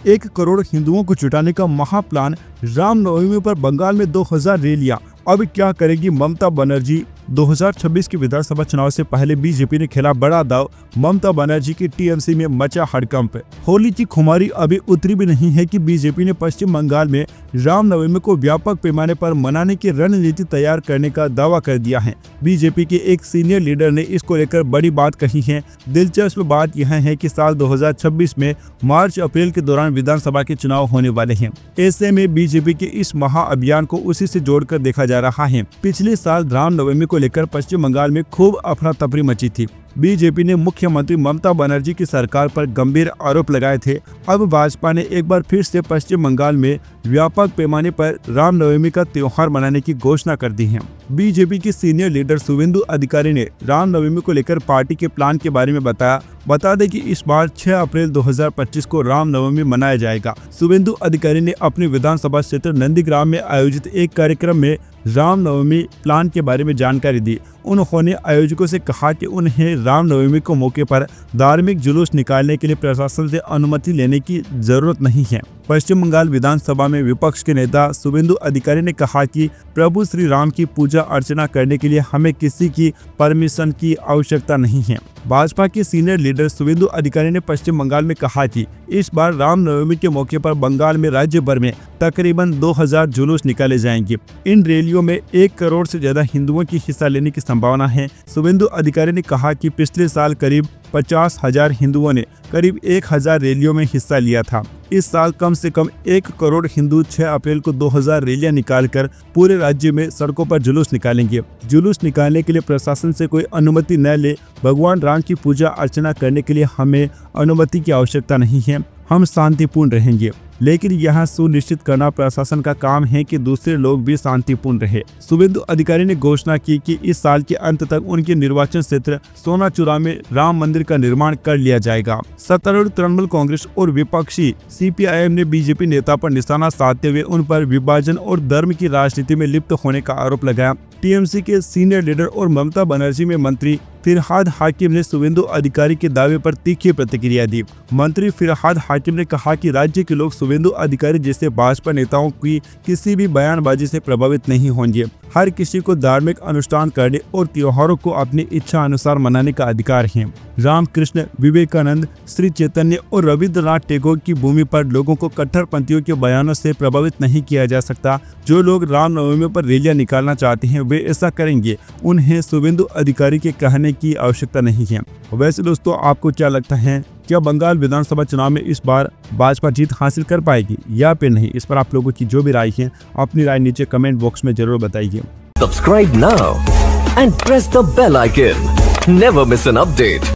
1 करोड़ हिंदुओं को जुटाने का महाप्लान, रामनवमी पर बंगाल में 2000 रैलियां। अब क्या करेगी ममता बनर्जी? 2026 के विधानसभा चुनाव से पहले बीजेपी ने खेला बड़ा दाव। ममता बनर्जी की टीएमसी में मचा हड़कंप। होली की खुमारी अभी उतरी भी नहीं है कि बीजेपी ने पश्चिम बंगाल में रामनवमी को व्यापक पैमाने पर मनाने की रणनीति तैयार करने का दावा कर दिया है। बीजेपी के एक सीनियर लीडर ने इसको लेकर बड़ी बात कही है। दिलचस्प बात यह है कि साल 2026 में मार्च अप्रैल के दौरान विधानसभा के चुनाव होने वाले हैं। ऐसे में बीजेपी के इस महाअभियान को उसी से जोड़कर देखा जा रहा है। पिछले साल रामनवमी को लेकर पश्चिम बंगाल में खूब अफरा तफरी मची थी। बीजेपी ने मुख्यमंत्री ममता बनर्जी की सरकार पर गंभीर आरोप लगाए थे। अब भाजपा ने एक बार फिर से पश्चिम बंगाल में व्यापक पैमाने पर रामनवमी का त्योहार मनाने की घोषणा कर दी है। बीजेपी की सीनियर लीडर शुवेंदु अधिकारी ने रामनवमी को लेकर पार्टी के प्लान के बारे में बताया। बता दें कि इस बार 6 अप्रैल 2025 को रामनवमी मनाया जाएगा। शुवेंदु अधिकारी ने अपने विधानसभा क्षेत्र नंदीग्राम में आयोजित एक कार्यक्रम में रामनवमी प्लान के बारे में जानकारी दी। उन्होंने आयोजकों से कहा कि उन्हें रामनवमी को मौके पर धार्मिक जुलूस निकालने के लिए प्रशासन से अनुमति लेने की जरूरत नहीं है। पश्चिम बंगाल विधानसभा में विपक्ष के नेता शुवेंदु अधिकारी ने कहा कि प्रभु श्री राम की पूजा अर्चना करने के लिए हमें किसी की परमिशन की आवश्यकता नहीं है। भाजपा के सीनियर लीडर शुवेंदु अधिकारी ने पश्चिम बंगाल में कहा कि इस बार रामनवमी के मौके पर बंगाल में राज्य भर में तकरीबन 2000 जुलूस निकाले जाएंगे। इन रैलियों में 1 करोड़ से ज्यादा हिंदुओं की हिस्सा लेने की संभावना है। शुवेंदु अधिकारी ने कहा कि पिछले साल करीब 50,000 हिंदुओं ने करीब 1000 रैलियों में हिस्सा लिया था। इस साल कम से कम 1 करोड़ हिंदू 6 अप्रैल को 2000 रैलियां निकालकर पूरे राज्य में सड़कों पर जुलूस निकालेंगे। जुलूस निकालने के लिए प्रशासन से कोई अनुमति न ले। भगवान राम की पूजा अर्चना करने के लिए हमें अनुमति की आवश्यकता नहीं है। हम शांतिपूर्ण रहेंगे, लेकिन यह सुनिश्चित करना प्रशासन का काम है कि दूसरे लोग भी शांतिपूर्ण रहे। शुवेंदु अधिकारी ने घोषणा की कि इस साल के अंत तक उनके निर्वाचन क्षेत्र सोनाचूरा में राम मंदिर का निर्माण कर लिया जाएगा। सत्तारूढ़ तृणमूल कांग्रेस और विपक्षी सीपीआईएम ने बीजेपी नेता पर निशाना साधते हुए उन पर विभाजन और धर्म की राजनीति में लिप्त होने का आरोप लगाया। टीएमसी के सीनियर लीडर और ममता बनर्जी में मंत्री फिरहाद हाकिम ने शुवेंदु अधिकारी के दावे पर तीखी प्रतिक्रिया दी। मंत्री फिरहाद हाकिम ने कहा कि राज्य के लोग शुवेंदु अधिकारी जैसे भाजपा नेताओं की किसी भी बयानबाजी से प्रभावित नहीं होंगे। हर किसी को धार्मिक अनुष्ठान करने और त्योहारों को अपनी इच्छा अनुसार मनाने का अधिकार है। रामकृष्ण, विवेकानंद, श्री चैतन्य और रविंद्रनाथ टैगोर की भूमि पर लोगों को कट्टरपंथियों के बयानों से प्रभावित नहीं किया जा सकता। जो लोग रामनवमी पर रैलियां निकालना चाहते हैं वे ऐसा करेंगे। उन्हें शुवेंदु अधिकारी के कहने की आवश्यकता नहीं है। वैसे दोस्तों, आपको क्या लगता है, क्या बंगाल विधानसभा चुनाव में इस बार भाजपा जीत हासिल कर पाएगी या फिर नहीं? इस पर आप लोगों की जो भी राय है अपनी राय नीचे कमेंट बॉक्स में जरूर बताइए। Subscribe now and press the bell icon. Never miss an update.